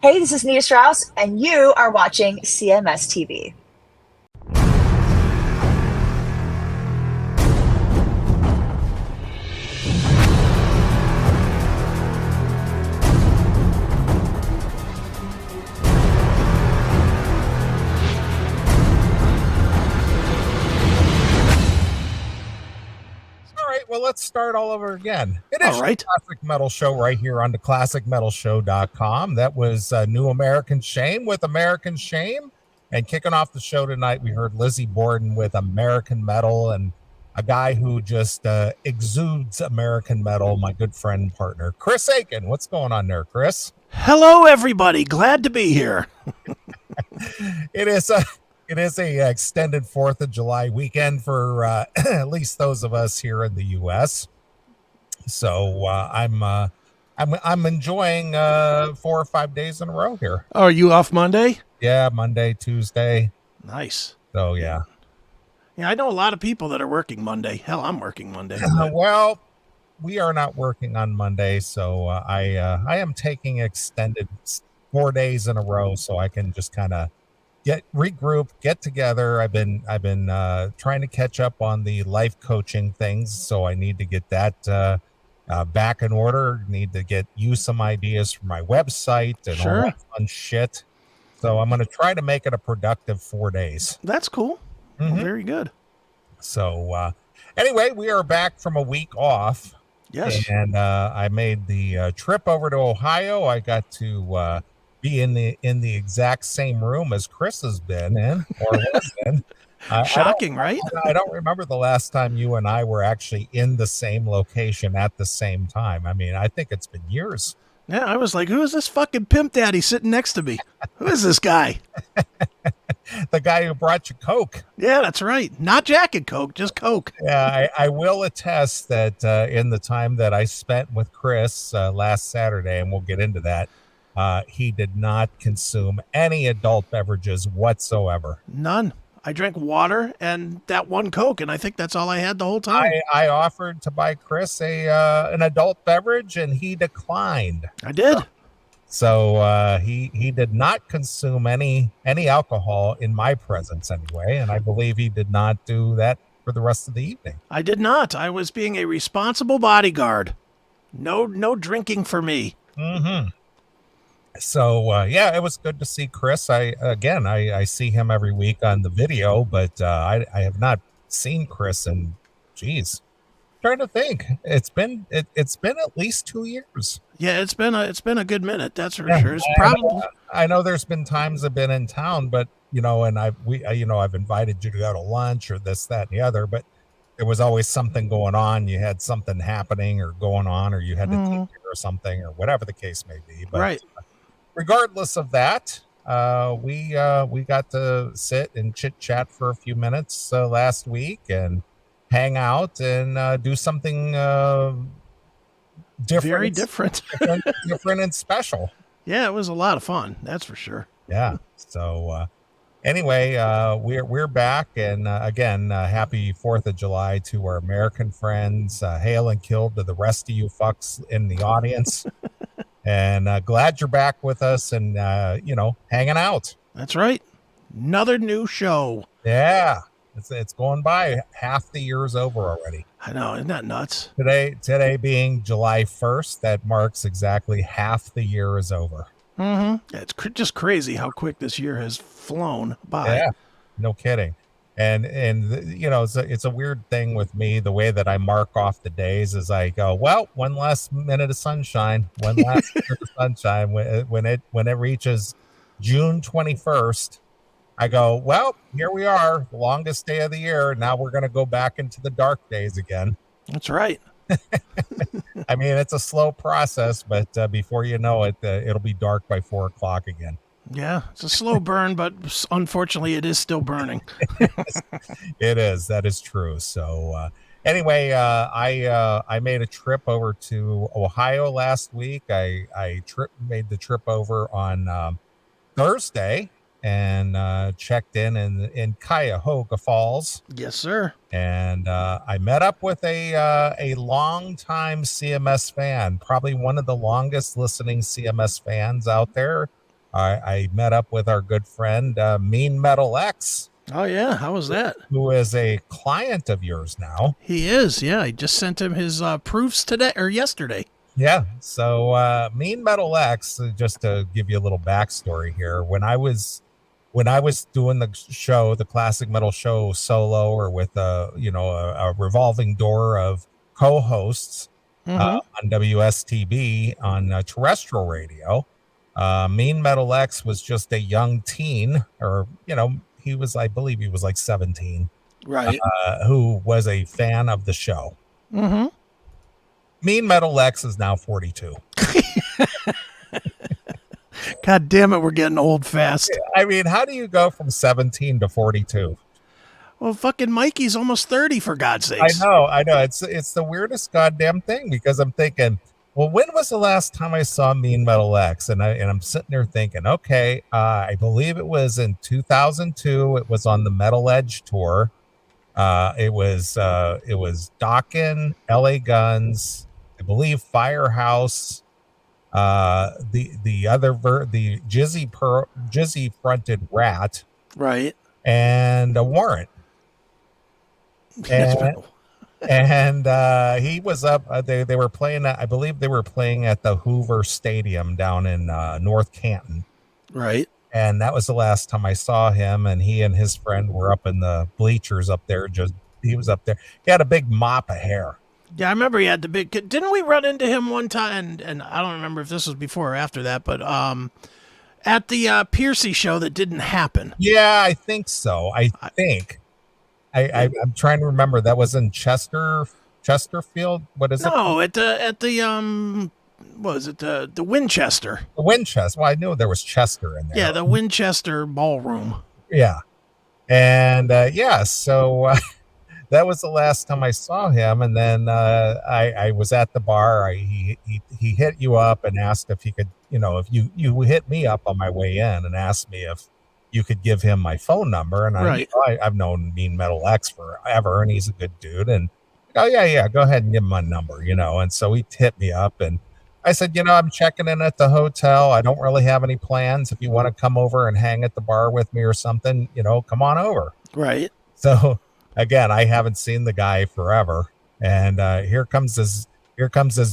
Hey, this is Nia Strauss, and you are watching CMS TV. All right, well, let's start all over again. It is All right. the Classic Metal Show right here on the classicmetalshow.com. That was New American Shame with American Shame. And kicking off the show tonight, we heard Lizzie Borden with American Metal, and a guy who just exudes American metal, my good friend and partner, Chris Aiken. What's going on there, Chris? Hello, everybody. Glad to be here. It is a extended 4th of July weekend for at least those of us here in the U.S. So I'm enjoying 4 or 5 days in a row here. Are you off Monday? Yeah, Monday, Tuesday. Nice. So yeah. Yeah, I know a lot of people that are working Monday. Hell, I'm working Monday. Well, we are not working on Monday, so I am taking extended 4 days in a row so I can just kind of regroup, get together. I've been trying to catch up on the life coaching things, so I need to get that back in order. Need to get you some ideas for my website and all that fun shit. So I'm going to try to make it a productive 4 days. That's cool. Well, very good. So anyway, we are back from a week off. Yes. And I made the trip over to Ohio. I got to be in the exact same room as Chris has been in or was in. Shocking, right? I don't remember the last time you and I were actually in the same location at the same time. I mean, I think it's been years. Yeah, I was like, who is this fucking pimp daddy sitting next to me? Who is this guy? The guy who brought you Coke. Yeah, that's right. Not Jack and Coke, just Coke. Yeah, I will attest that in the time that I spent with Chris last Saturday, and we'll get into that, he did not consume any adult beverages whatsoever. None. I drank water and that one Coke, and I think that's all I had the whole time. I offered to buy Chris an adult beverage, and he declined. I did. So he did not consume any alcohol in my presence anyway, and I believe he did not do that for the rest of the evening. I did not. I was being a responsible bodyguard. No drinking for me. Mm-hmm. So yeah, it was good to see Chris. I see him every week on the video, but I have not seen Chris in, geez, trying to think. It's been at least 2 years. Yeah, it's been a good minute. That's for sure. It's probably. I know there's been times I've been in town, but and I've invited you to go to lunch or this, that, and the other, but there was always something going on. You had something happening or going on, or you had to take care of something, or whatever the case may be. But right. Regardless of that, we got to sit and chit chat for a few minutes last week and hang out and do something different. Very different. different and special. Yeah, it was a lot of fun. That's for sure. Yeah. So anyway, we're back, and again, happy 4th of July to our American friends. Hail and kill to the rest of you fucks in the audience. And glad you're back with us and, hanging out. That's right. Another new show. Yeah. It's going by. Half the year's over already. I know. Isn't that nuts? Today being July 1st, that marks exactly half the year is over. Mm-hmm. It's just crazy how quick this year has flown by. Yeah. No kidding. And it's a weird thing with me. The way that I mark off the days is I go, well, one last minute of sunshine, when it reaches June 21st, I go, well, here we are, the longest day of the year. Now we're going to go back into the dark days again. That's right. I mean, it's a slow process, but before you know it, it'll be dark by 4 o'clock again. Yeah, it's a slow burn, but unfortunately, it is still burning. It is. That is true. So anyway, I made a trip over to Ohio last week. I made the trip over on Thursday and checked in Cuyahoga Falls. Yes, sir. And I met up with a longtime CMS fan, probably one of the longest listening CMS fans out there. I met up with our good friend, Mean Metal X, Oh, yeah. How was that? who is a client of yours now. He is. Yeah. I just sent him his proofs today or yesterday. Yeah. So Mean Metal X, just to give you a little backstory here, when I was doing the show, the classic metal show solo or with a revolving door of co-hosts Mm-hmm. on WSTB on terrestrial radio, Mean Metal X was just a young teen, or I believe he was like 17, Right. who was a fan of the show. Mm-hmm. Mean Metal X is now 42. God damn it, we're getting old fast. I mean, how do you go from 17 to 42? Well, fucking Mikey's almost 30, for God's I sakes. know. It's the weirdest goddamn thing, because I'm thinking, well, when was the last time I saw Mean Metal X? And I'm sitting there thinking, okay, I believe it was in 2002. It was on the Metal Edge tour. It was Dokken, LA Guns, I believe Firehouse, the Jizzy fronted Rat, Right. and a Warrant. And he was up. They were playing. I believe they were playing at the Hoover Stadium down in North Canton. Right. And that was the last time I saw him. And he and his friend were up in the bleachers up there. He was up there. He had a big mop of hair. Yeah, I remember he had the big. Didn't we run into him one time? And I don't remember if this was before or after that, but at the Piercy show that didn't happen. Yeah, I think so. I think. I'm trying to remember. That was in Chesterfield. What is it? No, at the what was it, the Winchester? The Winchester. Well, I knew there was Chester in there. Yeah, the Winchester Ballroom. Yeah. And so that was the last time I saw him. And then I was at the bar. He hit you up and asked if he could, if you hit me up on my way in and asked me if you could give him my phone number. And Right. I've known Mean Metal X forever, and he's a good dude. And oh yeah, go ahead and give him my number, And so he hit me up, and I said, I'm checking in at the hotel. I don't really have any plans. If you want to come over and hang at the bar with me or something, come on over. Right. So again, I haven't seen the guy forever, and here comes this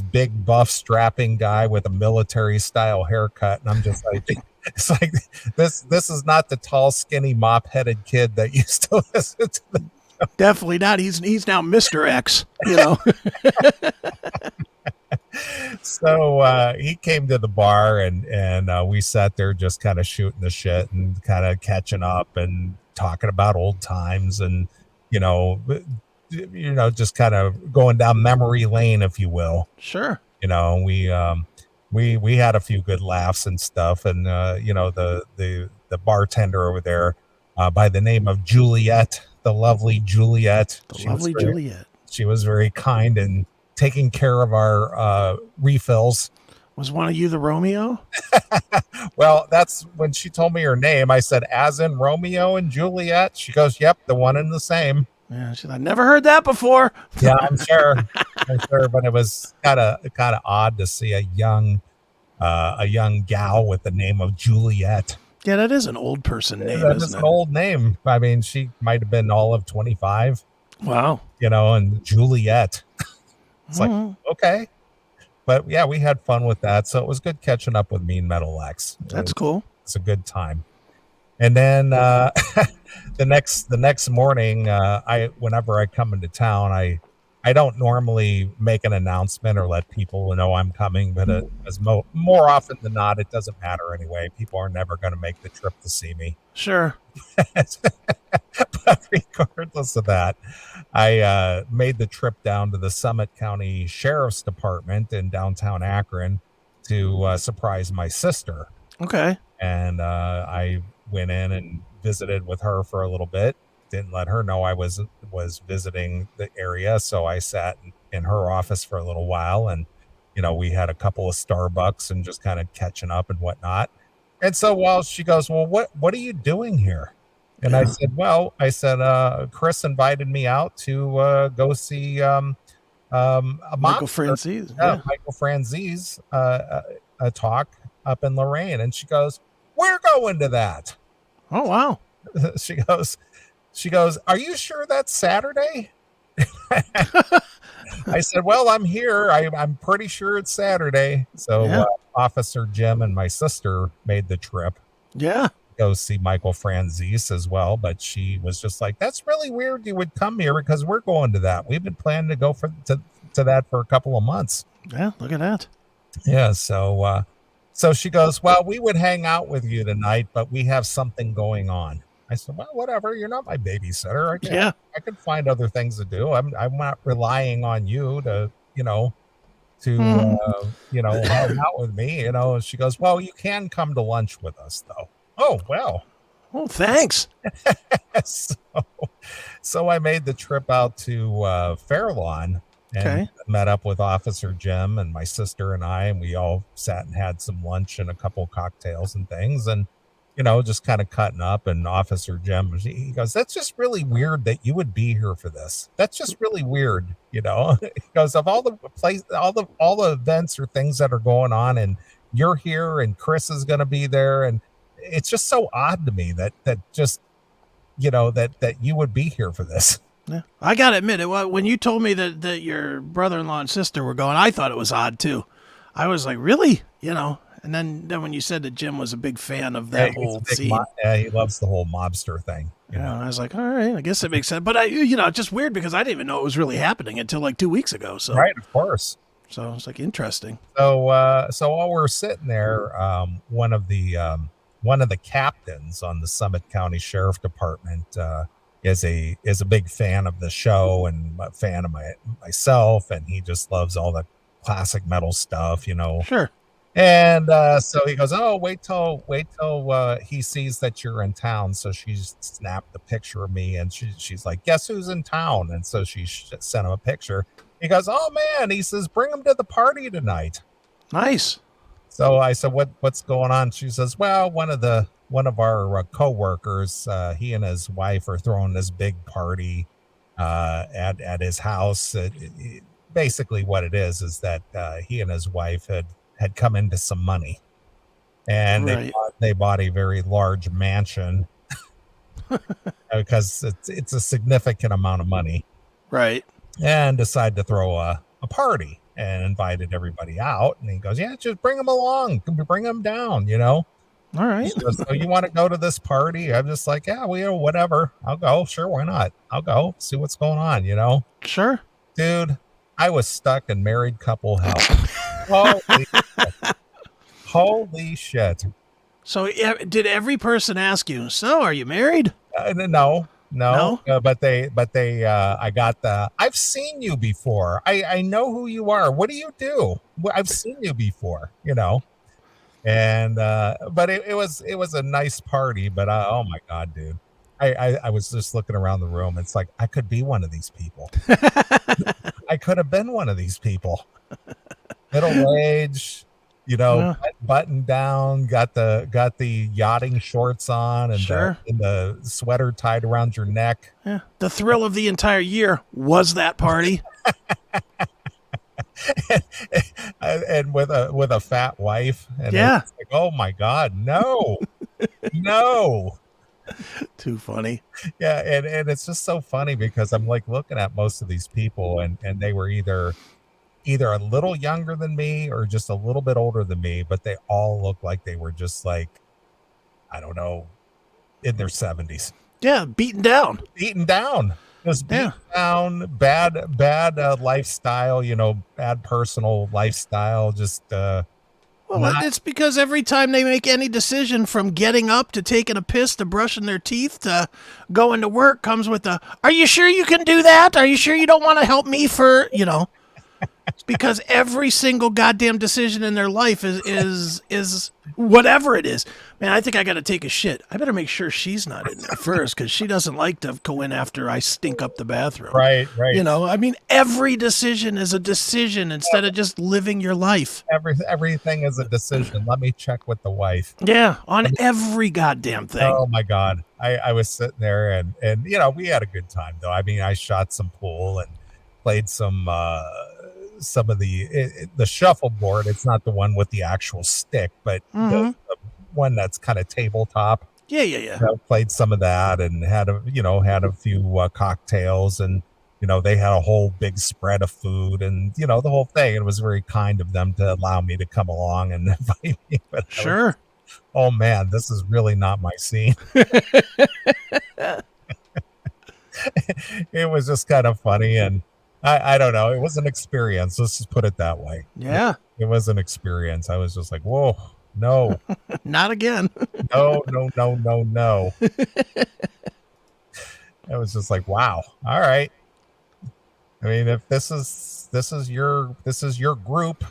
big buff strapping guy with a military style haircut, and I'm just like, it's like this is not the tall, skinny, mop headed kid that used to listen to the. Definitely not. He's now Mr. X. So he came to the bar, and we sat there just kind of shooting the shit and kind of catching up and talking about old times, and just kind of going down memory lane, if you will. Sure. We had a few good laughs and stuff, and the bartender over there by the name of Juliet, the lovely Juliet. Juliet. She was very kind and taking care of our refills. Was one of you the Romeo? Well, that's when she told me her name. I said, as in Romeo and Juliet? She goes, yep, the one and the same. Yeah, I never heard that before. Yeah, I'm sure. But it was kind of odd to see a young gal with the name of Juliet. Yeah, that is an old person name, That isn't is it? an old name. I mean, she might have been all of 25. Wow. And Juliet. It's like, okay. But yeah, we had fun with that. So it was good catching up with Mean Metal X. That's cool. It's a good time. And then the next morning, whenever I come into town, I don't normally make an announcement or let people know I'm coming, but more often than not, it doesn't matter anyway. People are never going to make the trip to see me. Sure. But regardless of that, I made the trip down to the Summit County Sheriff's Department in downtown Akron to surprise my sister. Okay. And I went in and visited with her for a little bit. Didn't let her know I was visiting the area, so I sat in her office for a little while, and we had a couple of Starbucks and just kind of catching up and whatnot. And so while she goes, well, what are you doing here? And I said, Chris invited me out to go see a Michael Franzese. Michael Franzese a talk up in Lorain. And she goes, we're going to that. Oh, wow. She goes, are you sure that's Saturday? I said, well, I'm here. I'm pretty sure it's Saturday. So Yeah. Officer Jim and my sister made the trip. Yeah. Go see Michael Franzese as well. But she was just like, that's really weird you would come here because we're going to that. We've been planning to go to that for a couple of months. Yeah, look at that. Yeah. So she goes, well, we would hang out with you tonight, but we have something going on. I said, well, whatever. You're not my babysitter. I can find other things to do. I'm not relying on you to, hang out with me, And she goes, well, you can come to lunch with us though. Oh, well. Oh, thanks. So I made the trip out to Fairlawn and met up with Officer Jim and my sister and we all sat and had some lunch and a couple of cocktails and things. And, just kind of cutting up. And Officer Jim, he goes, that's just really weird that you would be here for this. That's just really weird. He goes, of all the all the events or things that are going on and you're here and Chris is going to be there. And it's just so odd to me that you would be here for this. Yeah. I got to admit, when you told me that your brother-in-law and sister were going, I thought it was odd too. I was like, really? And then when you said that Jim was a big fan of that whole scene. He loves the whole mobster thing. I was like, all right, I guess that makes sense. But it's just weird because I didn't even know it was really happening until like 2 weeks ago. So right, of course. So it's like interesting. So while we're sitting there, one of the captains on the Summit County Sheriff Department is a big fan of the show and a fan of myself, and he just loves all the classic metal stuff, Sure. And so he goes, oh, wait till he sees that you're in town. So she snapped a picture of me, and she's like, guess who's in town? And so she sent him a picture. He goes, oh man, he says, bring him to the party tonight. Nice. So I said, what's going on? She says, well, one of our coworkers, he and his wife are throwing this big party at his house. Basically, what it is that he and his wife had come into some money, and they bought a very large mansion because it's a significant amount of money, right? And decided to throw a party and invited everybody out. And he goes, yeah, just bring them along, bring them down, All right. So you want to go to this party? I'm just like, yeah, whatever. I'll go. Sure, why not? I'll go see what's going on, Sure. Dude, I was stuck in married couple hell. Holy shit. So did every person ask you, so are you married? No. But I got I've seen you before. I know who you are. What do you do? I've seen you before, and, but it was a nice party, but oh my God, dude. I was just looking around the room. It's like, I could be one of these people. I could have been one of these people. Middle age, button down, got the yachting shorts on, and, sure. and the sweater tied around your neck. Yeah. The thrill of the entire year was that party. and with a fat wife. And yeah. It's like, oh my God, no, no. Too funny. Yeah, and it's just so funny because I'm like looking at most of these people, and they were either a little younger than me or just a little bit older than me, but they all look like they were just like, I don't know, in their 70s. Yeah, beaten down. Just beaten down, bad lifestyle, bad personal lifestyle, just it's because every time they make any decision, from getting up to taking a piss to brushing their teeth to going to work, comes with are you sure you can do that? Are you sure you don't want to help me for, It's because every single goddamn decision in their life is whatever it is. Man, I think I got to take a shit. I better make sure she's not in there first, because she doesn't like to go in after I stink up the bathroom. Right. Every decision is a decision instead of just living your life. Everything is a decision. Let me check with the wife. Yeah, on every goddamn thing. Oh my God. I was sitting there and we had a good time though. I mean, I shot some pool and played some of the shuffleboard. It's not the one with the actual stick, but one that's kind of tabletop. Yeah. Played some of that and had a few cocktails, and they had a whole big spread of food, and the whole thing. It was very kind of them to allow me to come along and invite me. But Sure. Oh man, this is really not my scene. It was just kind of funny, and I don't know. It was an experience. Let's just put it that way. Yeah. It was an experience. I was just like, whoa, no, Not again. no. I was just like, wow. All right. I mean, if this is your group,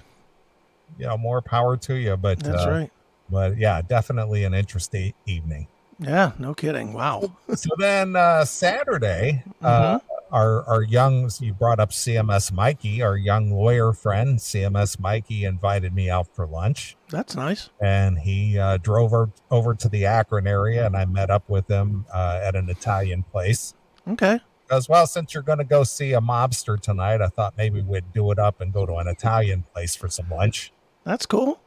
more power to you. But That's right. But yeah, definitely an interesting evening. Yeah, no kidding. Wow. So then Saturday, Mhm. our young, you brought up CMS Mikey, our young lawyer friend, CMS Mikey invited me out for lunch. That's nice. And he drove over to the Akron area, and I met up with him at an Italian place. Okay. Because, well, since you're going to go see a mobster tonight, I thought maybe we'd do it up and go to an Italian place for some lunch. That's cool.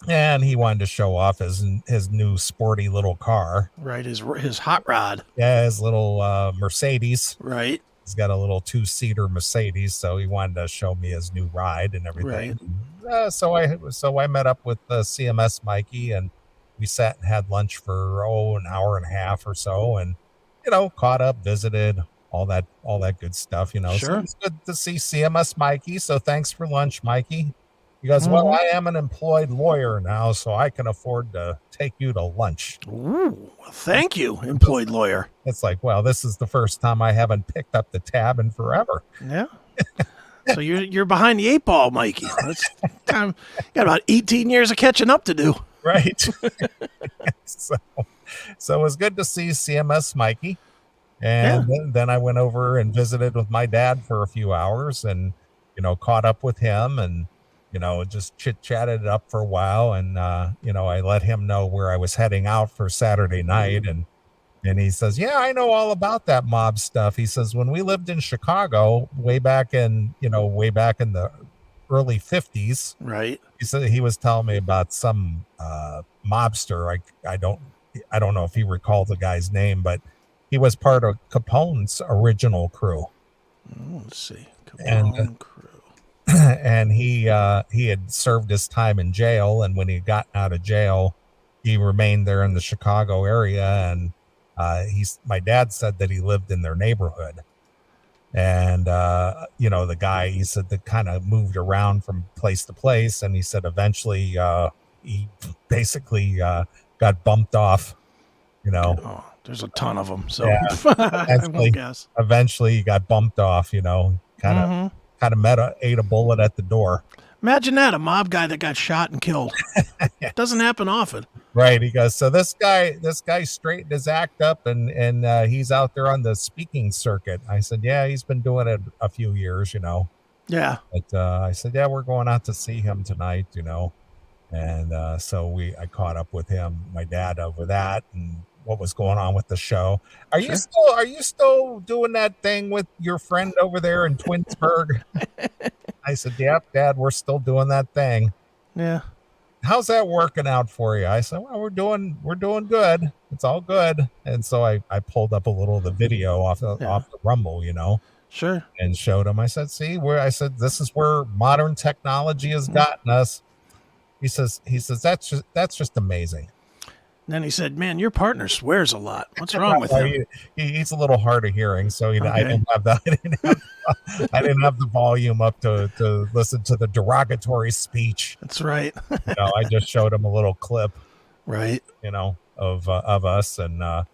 And he wanted to show off his new sporty little car. Right, his hot rod. Yeah, his little Mercedes. Right. He's got a little 2-seater Mercedes, so he wanted to show me his new ride and everything. Right. So I met up with CMS Mikey, and we sat and had lunch for an hour and a half or so, and caught up, visited, all that good stuff. Sure. So it's good to see CMS Mikey. So thanks for lunch, Mikey. He goes, well, I am an employed lawyer now, so I can afford to take you to lunch. Ooh, thank you, employed lawyer. It's like, well, this is the first time I haven't picked up the tab in forever. Yeah. So you're behind the 8 ball, Mikey. That's time. Got about 18 years of catching up to do. Right. So it was good to see CMS Mikey. And then I went over and visited with my dad for a few hours, and caught up with him, and just chit-chatted it up for a while. And, I let him know where I was heading out for Saturday night. And he says, yeah, I know all about that mob stuff. He says, when we lived in Chicago way back in the early 50s. Right. He said he was telling me about some mobster. I don't know if he recalled the guy's name, but he was part of Capone's original crew. Let's see. Capone crew. And he had served his time in jail, and when he got out of jail, he remained there in the Chicago area. And my dad said that he lived in their neighborhood, and the guy, he said, that kind of moved around from place to place, and he said eventually he basically got bumped off. There's a ton of them, so yeah, I won't guess. Eventually he got bumped off. Kind of ate a bullet at the door. Imagine that, a mob guy that got shot and killed. Doesn't happen often. Right. He goes, so this guy straightened his act up, and he's out there on the speaking circuit. I said, yeah, he's been doing it a few years, Yeah. But I said, yeah, we're going out to see him tonight, And so I caught up with him, my dad, over that, and what was going on with the show. Are you still doing that thing with your friend over there in Twinsburg? I said, yep, Dad, we're still doing that thing. Yeah. How's that working out for you? I said, well, we're doing good. It's all good. And so I pulled up a little of the video off the Rumble, Sure. and showed him. I said, see, this is where modern technology has gotten us. He says that's just amazing. And then he said, man, your partner swears a lot. What's wrong with him? He's a little hard of hearing, so I didn't have the volume up to listen to the derogatory speech. That's right. I just showed him a little clip, right? Of us, and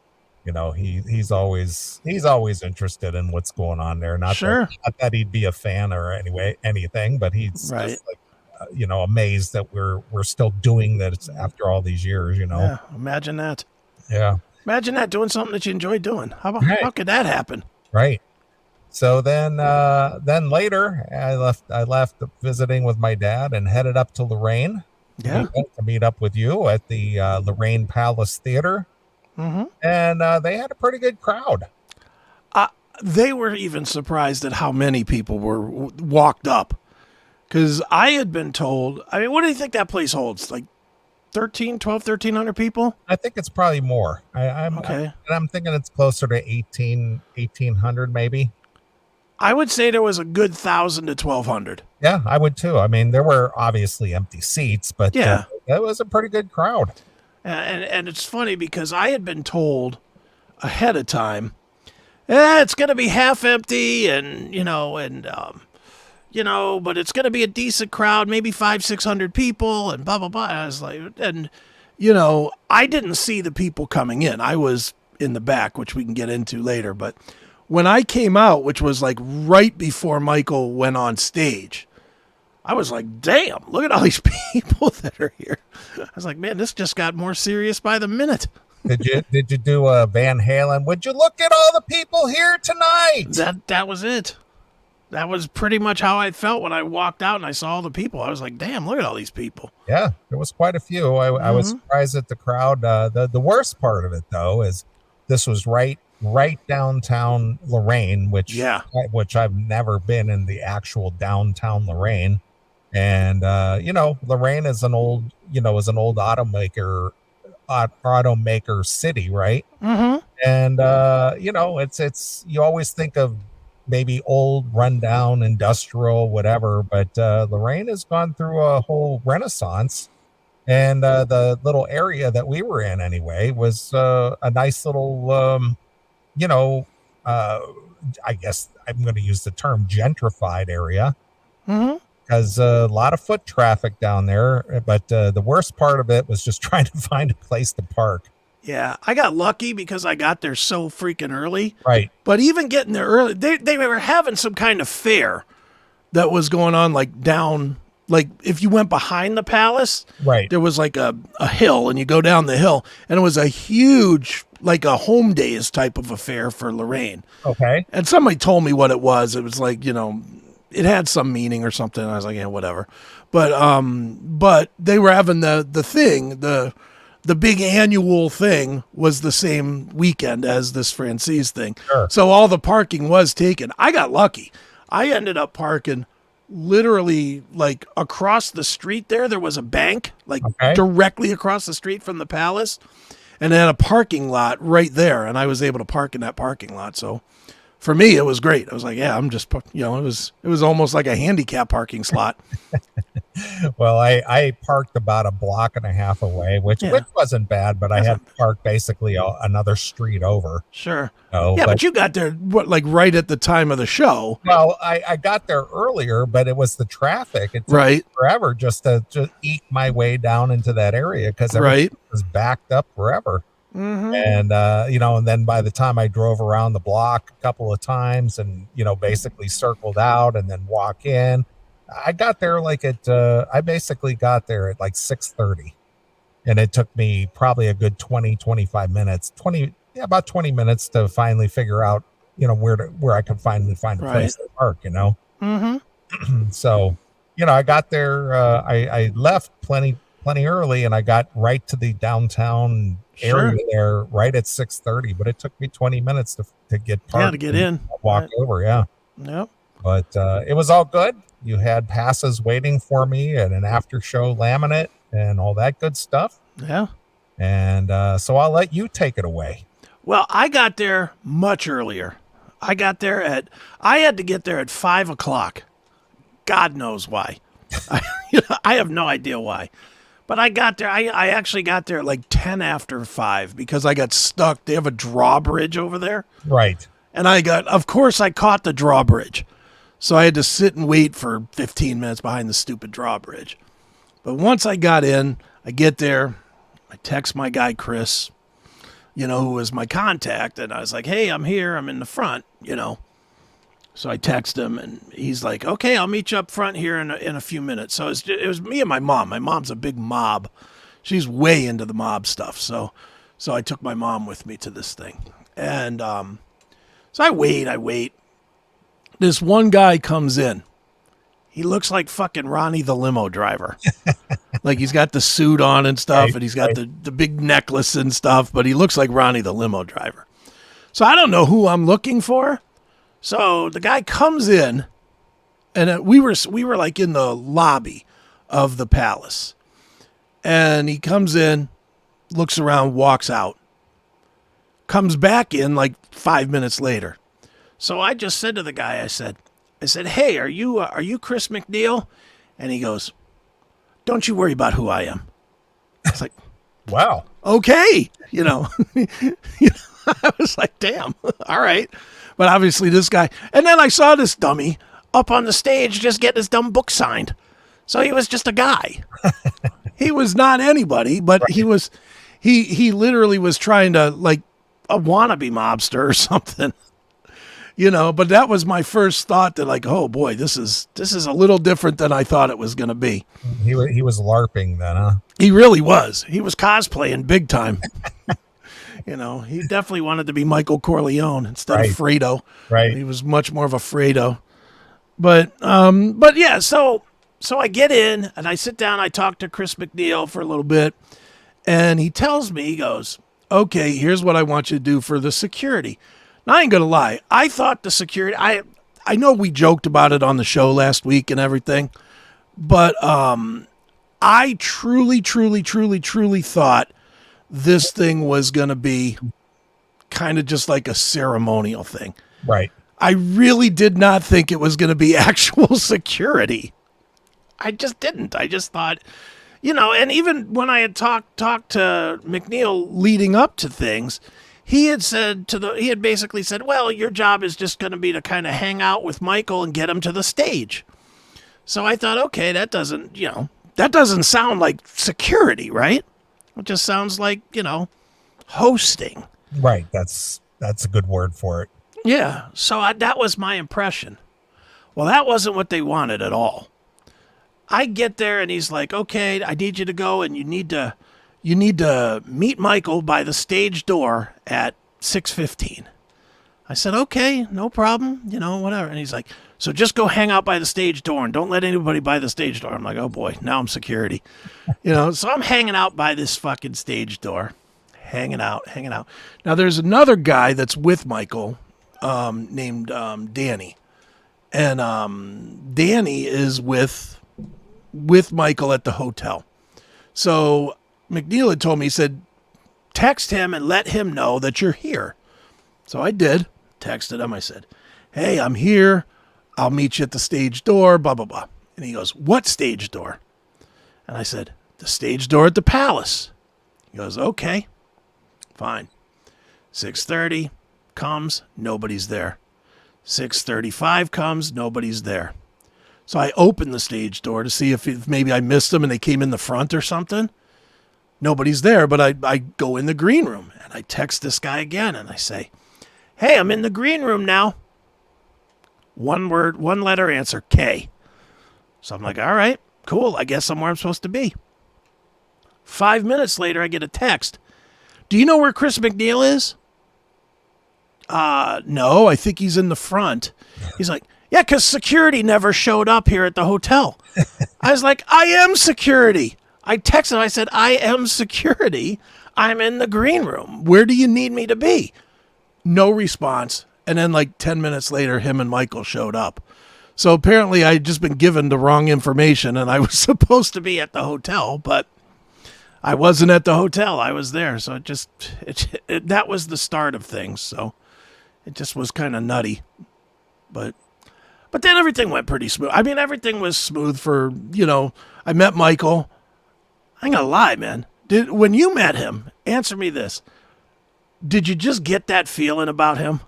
he's always interested in what's going on there. Not that he'd be a fan or anything, but he's right. Just like, amazed that we're still doing this after all these years. Yeah, imagine that. Yeah. Imagine that, doing something that you enjoy doing. How could that happen? Right. So then later I left visiting with my dad and headed up to Lorain. Yeah. To meet up with you at the Lorain Palace Theatre. Mm-hmm. And they had a pretty good crowd. They were even surprised at how many people were walked up. Because I had been told, what do you think that place holds? Like 1,300 people? I think it's probably more. Okay. I'm thinking it's closer to 1,800 maybe. I would say there was a good 1,000 to 1,200. Yeah, I would too. I mean, there were obviously empty seats, but Yeah. it was a pretty good crowd. And it's funny because I had been told ahead of time, it's going to be half empty and but it's going to be a decent crowd, maybe 500-600 people and blah, blah, blah. I was like, I didn't see the people coming in. I was in the back, which we can get into later. But when I came out, which was like right before Michael went on stage, I was like, damn, look at all these people that are here. I was like, man, this just got more serious by the minute. Did you do a Van Halen? Would you look at all the people here tonight? That was it. That was pretty much how I felt when I walked out and I saw all the people. I was like, damn, look at all these people. Yeah, there was quite a few. I was surprised at the crowd. The worst part of it, though, is this was right downtown Lorain, which I've never been in the actual downtown Lorain. And, Lorain is an old automaker city, right? Mm-hmm. And, it's you always think of maybe old, rundown, industrial, whatever. But Lorain has gone through a whole renaissance. And the little area that we were in, anyway, was a nice little, I guess I'm going to use the term gentrified area. Mm-hmm. Because a lot of foot traffic down there. But the worst part of it was just trying to find a place to park. Yeah, I got lucky because I got there so freaking early. Right. But even getting there early, they were having some kind of fair that was going on like down, like if you went behind the palace, right, there was like a hill and you go down the hill and it was a huge, like a home days type of affair for Lorain. Okay. And somebody told me what it was. It was like, it had some meaning or something. I was like, yeah, whatever. But they were having the thing, the big annual thing was the same weekend as this Franzese thing. Sure. So all the parking was taken. I got lucky. I ended up parking literally like across the street there. There was a bank like directly across the street from the palace and it had a parking lot right there. And I was able to park in that parking lot. So for me, it was great. I was like, yeah, I'm just, it was almost like a handicap parking slot. Well, I parked about a block and a half away, which wasn't bad, but I had to park basically another street over. Sure. But you got there, right at the time of the show? Well, I got there earlier, but it was the traffic. It took me forever just to eke my way down into that area because everything was backed up forever. Mm-hmm. And, and then by the time I drove around the block a couple of times and, basically circled out and then walk in, I got there I basically got there at like 6:30 and it took me probably a good 25 minutes, about 20 minutes to finally figure out, where I could finally find a place to park, Mm-hmm. So, I got there, I left plenty early and I got right to the downtown area there right at 6:30, but it took me 20 minutes to get parked. Yeah, to get in. Walk over, yeah. Yep. But it was all good. You had passes waiting for me and an after show laminate and all that good stuff. Yeah. And so I'll let you take it away. Well, I got there much earlier. I had to get there at 5:00. God knows why. I have no idea why. But I got there. I actually got there at like 10 after 5 because I got stuck. They have a drawbridge over there. Right. And of course, I caught the drawbridge. So I had to sit and wait for 15 minutes behind the stupid drawbridge. But once I got in, I get there, I text my guy, Chris, who was my contact. And I was like, hey, I'm here. I'm in the front, So I text him and he's like, okay, I'll meet you up front here in a few minutes. So it was me and my mom. My mom's a big mob. She's way into the mob stuff. So I took my mom with me to this thing. And so I wait. This one guy comes in. He looks like fucking Ronnie the limo driver. Like he's got the suit on and stuff, and he's got the big necklace and stuff, but he looks like Ronnie the limo driver. So I don't know who I'm looking for. So the guy comes in, and we were like in the lobby of the palace. And he comes in, looks around, walks out. Comes back in like 5 minutes later. So I just said to the guy, I said, hey, are you Chris McNeil? And he goes, don't you worry about who I am. I was like, Wow. okay. I was like, damn, all right. But obviously this guy, and then I saw this dummy up on the stage just getting his dumb book signed. So he was just a guy. He was not anybody, but right. He literally was trying to like a wannabe mobster or something. But that was my first thought that like, oh boy, this is a little different than I thought it was going to be. He was LARPing then, huh? He really was. He was cosplaying big time. He definitely wanted to be Michael Corleone instead of Fredo. Right. He was much more of a Fredo. But yeah, so I get in and I sit down, I talk to Chris McNeil for a little bit, and he tells me, he goes, okay, here's what I want you to do for the security. Now, I ain't going to lie. I thought the security, I know we joked about it on the show last week and everything, but I truly thought this thing was going to be kind of just like a ceremonial thing. Right. I really did not think it was going to be actual security. I just didn't. I just thought, and even when I had talked to McNeil leading up to things, he had basically said, well, your job is just going to be to kind of hang out with Michael and get him to the stage. So I thought, okay, that doesn't sound like security, right? It just sounds like, hosting. Right. That's a good word for it. Yeah. So that was my impression. Well, that wasn't what they wanted at all. I get there and he's like, okay, I need you to go and you need to meet Michael by the stage door at 6:15. I said, okay, no problem, whatever. And he's like, so just go hang out by the stage door and don't let anybody by the stage door. I'm like, oh boy, now I'm security. So I'm hanging out by this fucking stage door, hanging out. Now there's another guy that's with Michael named Danny. And Danny is with Michael at the hotel. So McNeil had told me, he said, text him and let him know that you're here. So I did. Texted him. I said, hey, I'm here. I'll meet you at the stage door, blah, blah, blah. And he goes, what stage door? And I said, the stage door at the palace. He goes, okay, fine. 6:30 comes, nobody's there. 6:35 comes, nobody's there. So I opened the stage door to see if maybe I missed them and they came in the front or something. Nobody's there, but I go in the green room and I text this guy again and I say, hey, I'm in the green room now. One letter answer, K. So I'm like, all right, cool. I guess I'm where I'm supposed to be. 5 minutes later, I get a text. Do you know where Chris McNeil is? No, I think he's in the front. He's like, yeah, because security never showed up here at the hotel. I was like, I am security. I texted him. I said, I am security. I'm in the green room. Where do you need me to be? No response. And then like 10 minutes later, him and Michael showed up. So apparently I had just been given the wrong information and I was supposed to be at the hotel, but I wasn't at the hotel. I was there. So that was the start of things. So it just was kind of nutty. But then everything went pretty smooth. I mean, everything was smooth for, I met Michael. I ain't gonna lie, man. When you met him, answer me this. Did you just get that feeling about him?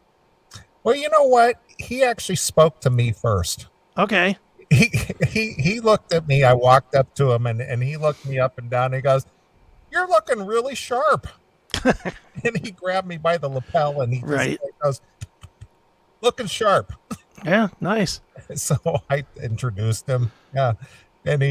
Well, you know what? He actually spoke to me first. Okay. He looked at me. I walked up to him and he looked me up and down. And he goes, you're looking really sharp. And he grabbed me by the lapel and he goes, looking sharp. Yeah, nice. So I introduced him. Yeah. And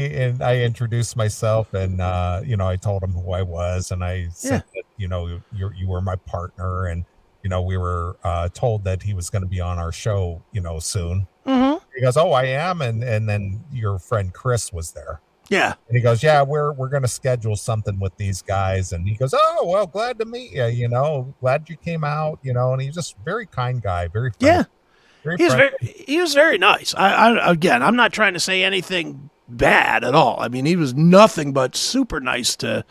I introduced myself and, I told him who I was and I said that, you were my partner and, we were told that he was going to be on our show, soon. Mm-hmm. He goes, oh, I am. And then your friend Chris was there. Yeah. And he goes, yeah, we're going to schedule something with these guys. And he goes, oh, well, glad to meet you, glad you came out, and he's just a very kind guy, very friendly. Yeah. He was very nice. I again, I'm not trying to say anything bad at all. I mean, he was nothing but super nice to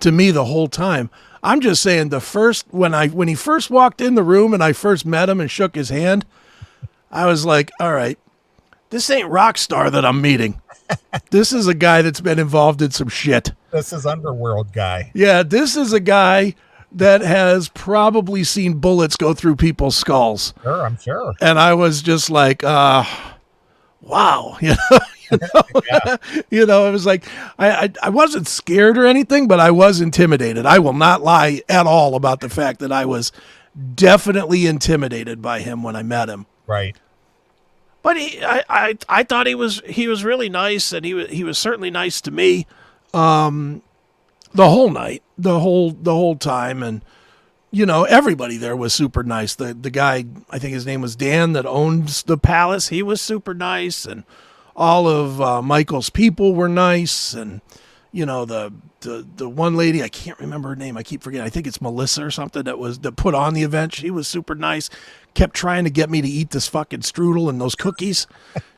me the whole time. I'm just saying when he first walked in the room and I first met him and shook his hand, I was like, all right, this ain't Rockstar that I'm meeting. This is a guy that's been involved in some shit. This is Underworld guy. Yeah, this is a guy that has probably seen bullets go through people's skulls. Sure, I'm sure. And I was just like, wow. Yeah. It was like, I wasn't scared or anything, but I was intimidated. I will not lie at all about the fact that I was definitely intimidated by him when I met him. Right. But I thought he was really nice, and he was certainly nice to me, the whole night, the whole time, and everybody there was super nice. The guy, I think his name was Dan, that owns the palace. He was super nice, and all of Michael's people were nice, and the one lady, I can't remember her name. I keep forgetting. I think it's Melissa or something that put on the event. She was super nice. Kept trying to get me to eat this fucking strudel and those cookies.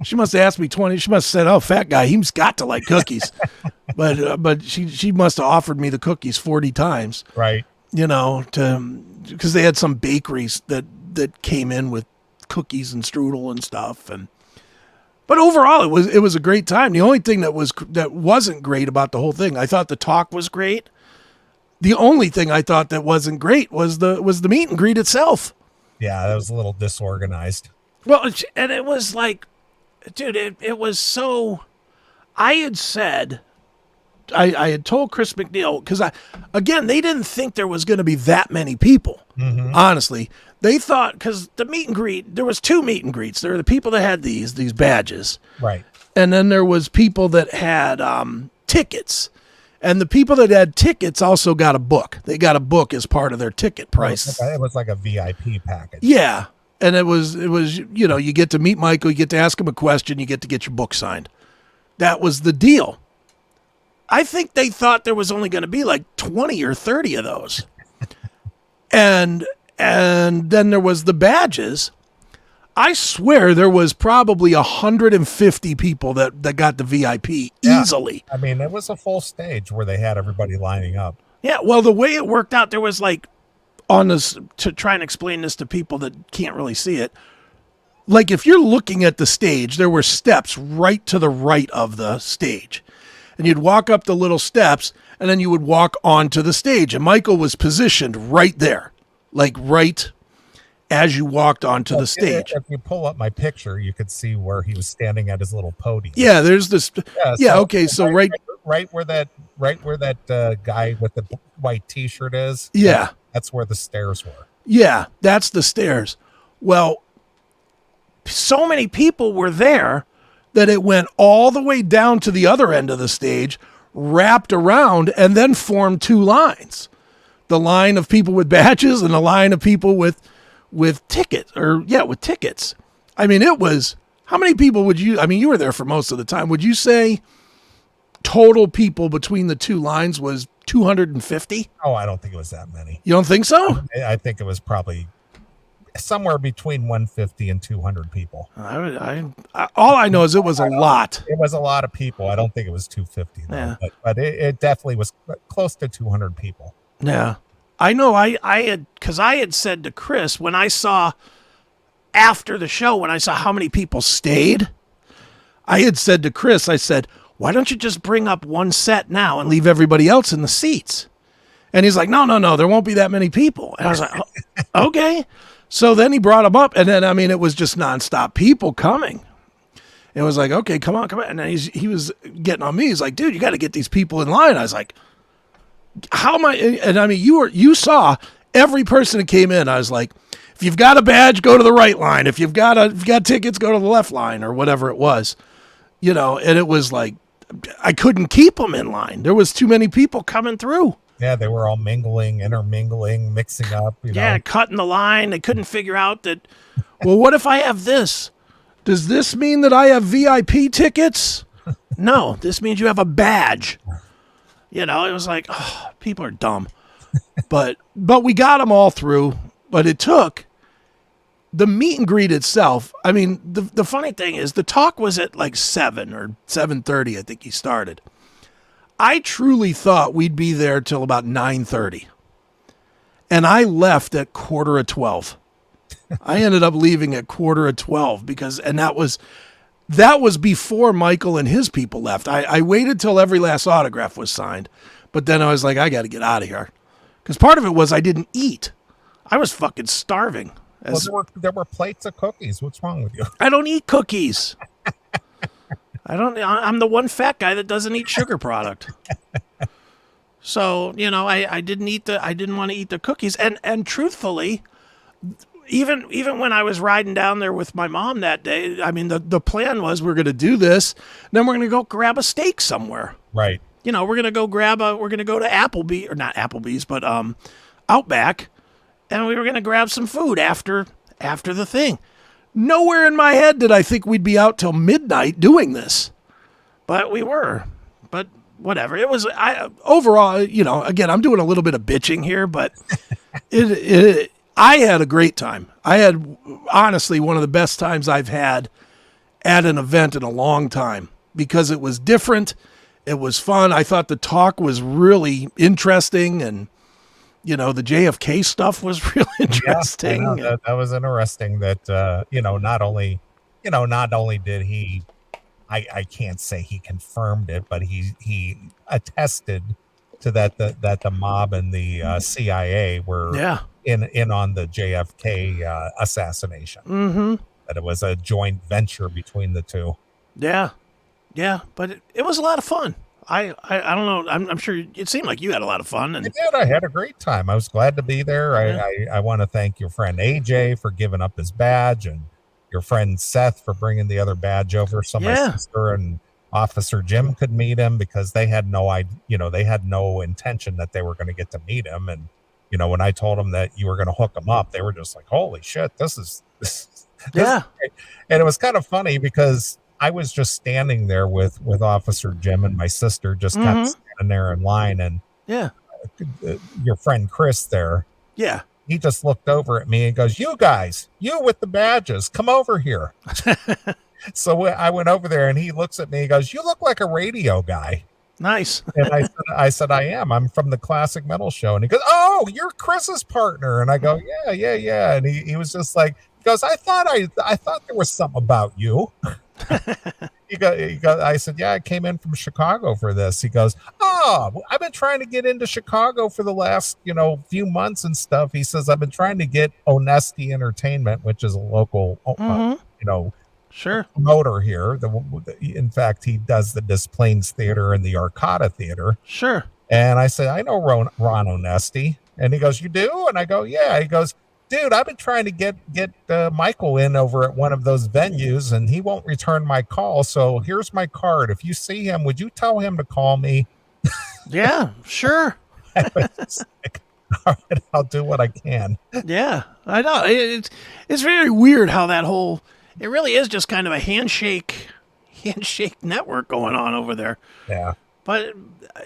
She must have asked me 20. She must have said, "Oh, fat guy, he's got to like cookies." but she must have offered me the cookies 40 times. Right. Because they had some bakeries that came in with cookies and strudel and stuff. But overall, it was a great time. The only thing that wasn't great about the whole thing, I thought the talk was great. The only thing I thought that wasn't great was the meet and greet itself. Yeah, that was a little disorganized. Well, and it was like, dude, it was so. I had said, I had told Chris McNeil, because they didn't think there was going to be that many people. Mm-hmm. Honestly, they thought, because the meet and greet, there was 2 meet and greets. There were the people that had these badges, right, and then there was people that had tickets. And the people that had tickets also got a book. They got a book as part of their ticket price. It was like a VIP package. Yeah. And it was you get to meet Michael, you get to ask him a question, you get your book signed. That was the deal. I think they thought there was only going to be like 20 or 30 of those. and then there was the badges. I swear there was probably 150 people that got the VIP easily. I mean, it was a full stage where they had everybody lining up. Yeah, well, the way it worked out, there was like, on this, to try and explain this to people that can't really see it, like if you're looking at the stage, there were steps right to the right of the stage. And you'd walk up the little steps, and then you would walk onto the stage. And Michael was positioned right there, like right as you walked onto the stage. If you pull up my picture, you could see where he was standing at his little podium. Yeah, there's this. So right where that guy with the white T-shirt is. Yeah, that's where the stairs were. Yeah, that's the stairs. Well, so many people were there that it went all the way down to the other end of the stage, wrapped around, and then formed 2 lines. The line of people with badges and the line of people with tickets, with tickets. I mean, it was, how many people you were there for most of the time. Would you say total people between the 2 lines was 250? Oh, I don't think it was that many. You don't think so? I think it was probably somewhere between 150 and 200 people. All I know is it was a lot. It was a lot of people. I don't think it was 250 though, yeah. but it definitely was close to 200 people. Yeah. I know I had said to Chris, when I saw after the show, when I saw how many people stayed, I had said to Chris, I said, why don't you just bring up one set now and leave everybody else in the seats? And he's like, no, there won't be that many people. And I was like, oh, okay. So then he brought them up, and then, I mean, it was just nonstop people coming. It was like, okay, come on. And then he was getting on me. He's like, dude, you got to get these people in line. I was like, how am I? And I mean, you saw every person that came in. I was like, if you've got a badge, go to the right line. If you've got tickets, go to the left line, or whatever it was, and it was like, I couldn't keep them in line. There was too many people coming through. Yeah, they were all intermingling, mixing up. Yeah, cutting the line. They couldn't figure out that, well, what if I have this? Does this mean that I have VIP tickets? No, this means you have a badge. It was like, oh, people are dumb. But we got them all through. But it took the meet and greet itself, I mean, the funny thing is the talk was at like 7 or 7:30, I think he started. I truly thought we'd be there till about 9:30. And I left at 11:45. I ended up leaving at 11:45 because that was before Michael and his people left. I waited till every last autograph was signed, but then I was like, I got to get out of here. Because part of it was I didn't eat. I was fucking starving. There were plates of cookies. What's wrong with you? I don't eat cookies. I'm the one fat guy that doesn't eat sugar product. So, I didn't want to eat the cookies. And truthfully, even when I was riding down there with my mom that day, I mean, the plan was we're going to do this, then we're going to go grab a steak somewhere. Right. We're going to go to Applebee's, or not Applebee's, but Outback, and we were going to grab some food after the thing. Nowhere in my head did I think we'd be out till midnight doing this, but we were. But whatever. It was overall, again, I'm doing a little bit of bitching here, but I had a great time. I had honestly one of the best times I've had at an event in a long time because it was different. It was fun. I thought the talk was really interesting, and the JFK stuff was really interesting. Yeah, that was interesting. That not only did he, I can't say he confirmed it, but he attested to that the mob and the CIA were in on the JFK assassination. Mm-hmm. That it was a joint venture between the two. Yeah. Yeah, but it was a lot of fun. I don't know. I'm sure it seemed like you had a lot of fun. And I did. I had a great time. I was glad to be there. Yeah. I want to thank your friend AJ for giving up his badge, and your friend Seth for bringing the other badge over. So my sister and Officer Jim could meet him because they had no idea. They had no intention that they were going to get to meet him. And when I told them that you were going to hook them up, they were just like, "Holy shit, this is great." And it was kind of funny because I was just standing there with Officer Jim and my sister, just kind of standing there in line, and your friend Chris there, he just looked over at me and goes, "You guys, you with the badges, come over here." So I went over there, and he looks at me and goes, "You look like a radio guy." Nice. And I said, "I am. I'm from the Classic Metal Show." And he goes, "Oh, you're Chris's partner." And I go, "Yeah." And he was just like, he goes, I thought there was something about you." I said, "Yeah, I came in from Chicago for this." He goes, "Oh, I've been trying to get into Chicago for the last, few months and stuff." He says, "I've been trying to get Honesty Entertainment, which is a local, promoter here. In fact, he does the Des Plaines Theater and the Arcata Theater." Sure. And I said, "I know Ron Honesty." And he goes, "You do?" And I go, "Yeah." He goes, "Dude, I've been trying to get Michael in over at one of those venues, and he won't return my call. So here's my card. If you see him, would you tell him to call me?" Yeah, sure. I was like, "All right, I'll do what I can." Yeah, I know. It's very weird how it really is just kind of a handshake network going on over there. Yeah. But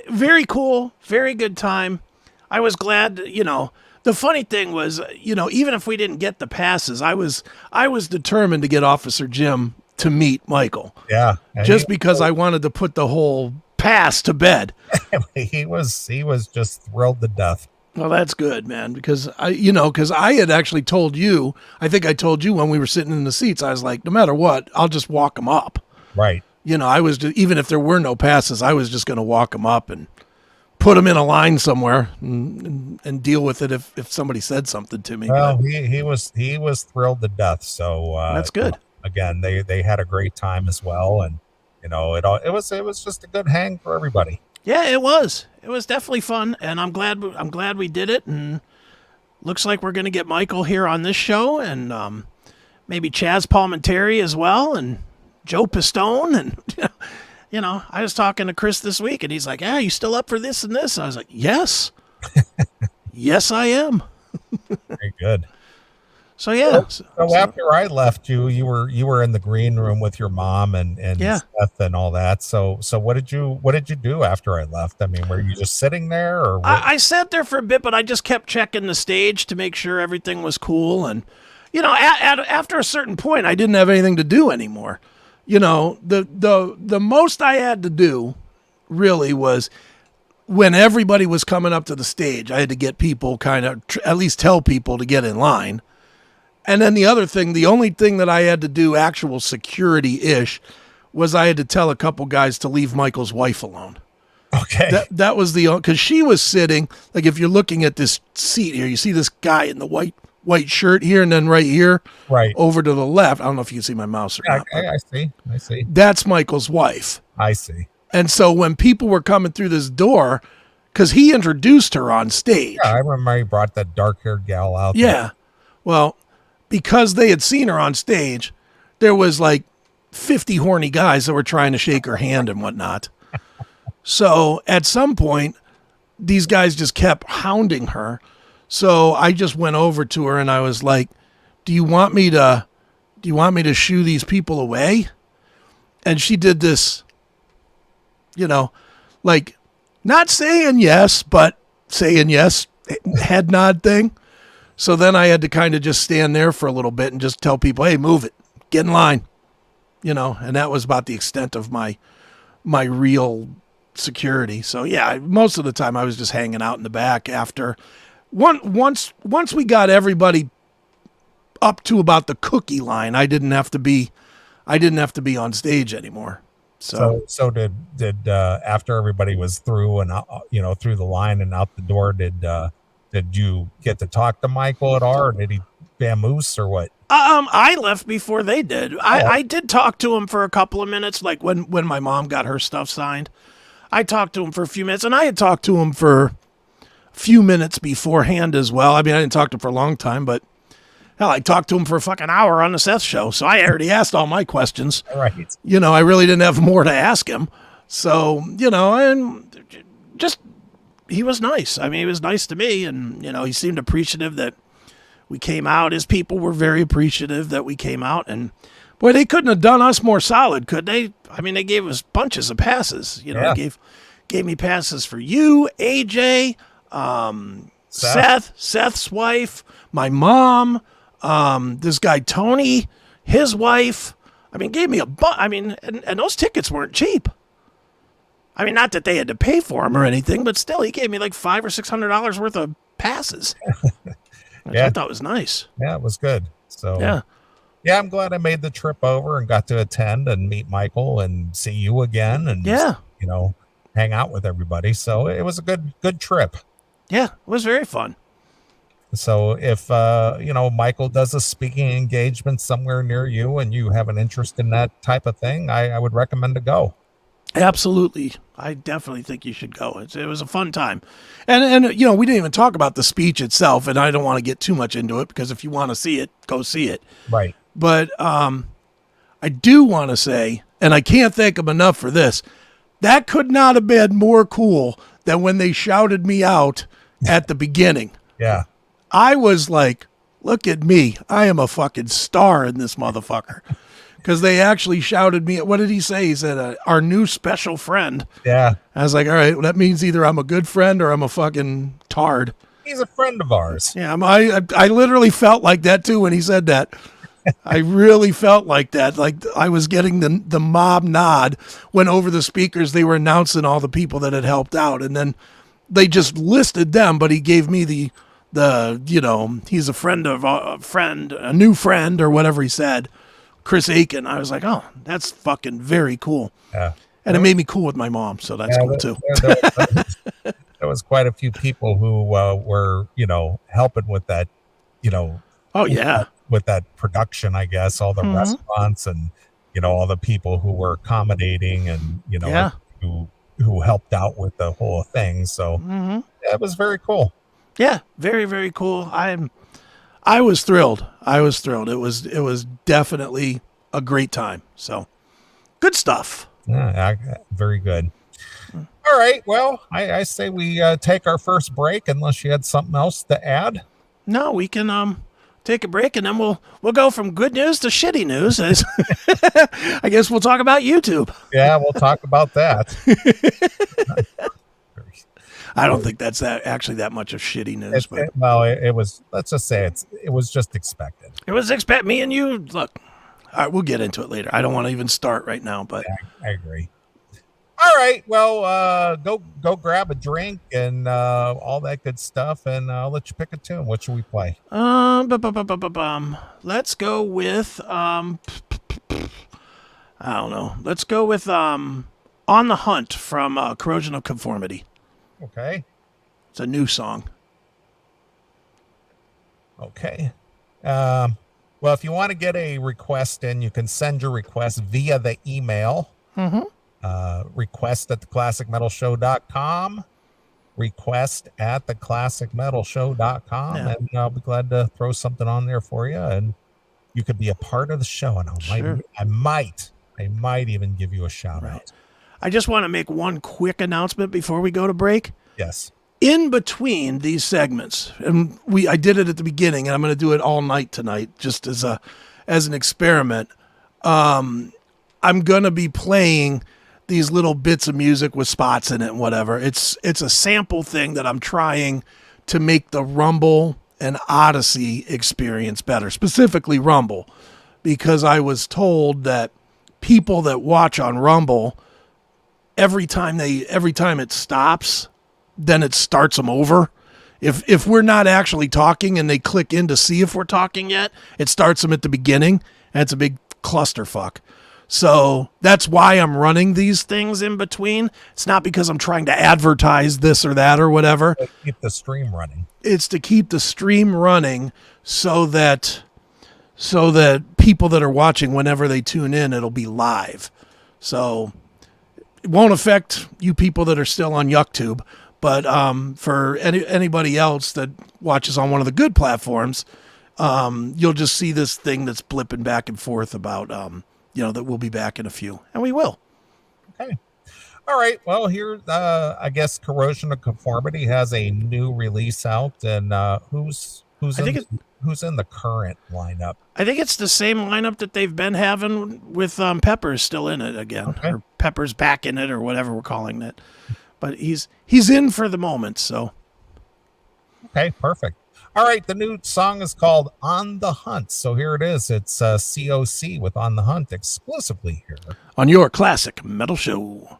very cool, very good time. I was glad, the funny thing was, even if we didn't get the passes, I was determined to get Officer Jim to meet Michael. Yeah. Just because I wanted to put the whole pass to bed. He was just thrilled to death. Well, that's good, man, because I had actually told you, I think I told you when we were sitting in the seats, I was like, no matter what, I'll just walk him up. Right. I was just, even if there were no passes, I was just going to walk him up and put him in a line somewhere and deal with it if somebody said something to me. Well, he was thrilled to death. So that's good. Again, they had a great time as well, and it was just a good hang for everybody. Yeah, it was. It was definitely fun, and I'm glad we did it. And looks like we're going to get Michael here on this show, and maybe Chaz Palminteri as well, and Joe Pistone, and I was talking to Chris this week, and he's like, "Yeah, you still up for this and this?" I was like, "Yes, yes, I am." Very good. So yeah. So after I left you were in the green room with your mom and Seth and all that. So what did you do after I left? I mean, were you just sitting there, or I sat there for a bit, but I just kept checking the stage to make sure everything was cool. And after a certain point, I didn't have anything to do anymore. The most I had to do really was when everybody was coming up to the stage, I had to get people kind of, at least tell people to get in line. And then the other thing, the only thing that I had to do actual security-ish was I had to tell a couple guys to leave Michael's wife alone. Okay. That was because she was sitting, like if you're looking at this seat here, you see this guy in the white shirt here, and then right here, right over to the left. I don't know if you can see my mouse or not. I see. That's Michael's wife. I see. And so when people were coming through this door, because he introduced her on stage. Yeah, I remember he brought that dark-haired gal out. Yeah. Well, because they had seen her on stage, there was like 50 horny guys that were trying to shake her hand and whatnot. So at some point, these guys just kept hounding her. So I just went over to her and I was like, do you want me to shoo these people away? And she did this, like not saying yes, but saying yes, head nod thing. So then I had to kind of just stand there for a little bit and just tell people, hey, move it, get in line, and that was about the extent of my real security. So yeah, most of the time I was just hanging out in the back after once we got everybody up to about the cookie line, I didn't have to be on stage anymore. So did after everybody was through and through the line and out the door, did you get to talk to Michael at all, or did he vamoose or what? I left before they did. I did talk to him for a couple of minutes, like when my mom got her stuff signed. I talked to him for a few minutes, and I had talked to him for a few minutes beforehand as well. I mean, I didn't talk to him for a long time, but hell, I talked to him for a fucking hour on the Seth show, so I already asked all my questions. Right. I really didn't have more to ask him. So, and just, he was nice. I mean, he was nice to me, and, he seemed appreciative that we came out. His people were very appreciative that we came out, and boy, they couldn't have done us more solid, could they? I mean, they gave us bunches of passes. Yeah. They gave me passes for you, AJ, Seth's wife, my mom, this guy Tony, his wife. I mean, gave me and those tickets weren't cheap. I mean, not that they had to pay for them or anything, but still, he gave me like $500 or $600 worth of passes. Which I thought was nice. Yeah, it was good. So yeah, I'm glad I made the trip over and got to attend and meet Michael and see you again, and hang out with everybody. So it was a good trip. Yeah, it was very fun. So if Michael does a speaking engagement somewhere near you and you have an interest in that type of thing, I would recommend to go. Absolutely. I definitely think you should go. It was a fun time. And we didn't even talk about the speech itself, and I don't want to get too much into it, because if you want to see it, go see it. Right. But I do want to say, and I can't thank him enough for this, that could not have been more cool than when they shouted me out at the beginning. Yeah. I was like, look at me. I am a fucking star in this motherfucker. Because they actually shouted me. What did he say? He said, our new special friend. Yeah. I was like, all right, well, that means either I'm a good friend or I'm a fucking tard. He's a friend of ours. Yeah, I literally felt like that too when he said that. I really felt like that. Like I was getting the mob nod when over the speakers they were announcing all the people that had helped out. And then they just listed them, but he gave me the he's a friend of a new friend or whatever he said. Chris Aiken. I was like, oh, that's fucking very cool. Yeah. And it made me cool with my mom, so that's cool too. There was quite a few people who were, helping with that, oh yeah, with that production, I guess, all the restaurants and, all the people who were accommodating and, who helped out with the whole thing. So it was very cool. Yeah, very, very cool. I was thrilled. It was definitely a great time. So good stuff. Yeah, very good. All right. Well, I say we take our first break unless you had something else to add. No, we can take a break and then we'll go from good news to shitty news. I guess we'll talk about YouTube. Yeah, we'll talk about that. I don't think that's actually that much of shitty news. But it was. Let's just say it was just expected. It was me and you. Look, all right, we'll get into it later. I don't want to even start right now, but I agree. All right, well, go grab a drink and all that good stuff, and I'll let you pick a tune. What should we play? Let's go with I don't know. Let's go with On the Hunt from Corrosion of Conformity. Okay. It's a new song. Okay. Well, if you want to get a request in, you can send your request via the email. Mm-hmm. Request at theclassicmetalshow.com. Request at theclassicmetalshow.com. Yeah. And I'll be glad to throw something on there for you. And you could be a part of the show. And I might even give you a shout out. I just want to make one quick announcement before we go to break. Yes. In between these segments, and I did it at the beginning, and I'm going to do it all night tonight, just as an experiment. I'm going to be playing these little bits of music with spots in it and whatever. It's a sample thing that I'm trying to make the Rumble and Odyssey experience better, specifically Rumble, because I was told that people that watch on Rumble, every time it stops, then it starts them over. If we're not actually talking and they click in to see if we're talking yet, it starts them at the beginning, and it's a big clusterfuck. So that's why I'm running these things in between. It's not because I'm trying to advertise this or that or whatever. Keep the stream running. It's to keep the stream running so that people that are watching, whenever they tune in, it'll be live. So it won't affect you people that are still on YouTube. But for anybody else that watches on one of the good platforms, you'll just see this thing that's blipping back and forth about, that we'll be back in a few. And we will. Okay. All right. Well, here, I guess Corrosion of Conformity has a new release out. And who's in the current lineup? I think it's the same lineup that they've been having with Pepper's still in it again. Okay. Or Pepper's back in it, or whatever we're calling it. But he's in for the moment, so. Okay, perfect. All right, the new song is called On the Hunt. So here it is. It's COC with On the Hunt exclusively here on your Classic Metal Show.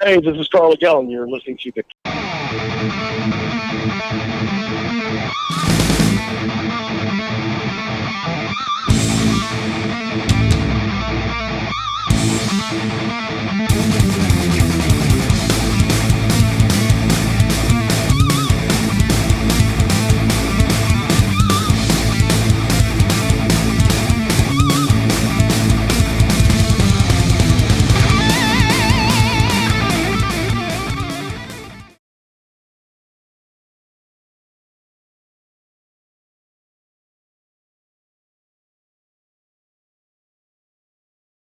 Hey, this is Carl Gellin. You're listening to the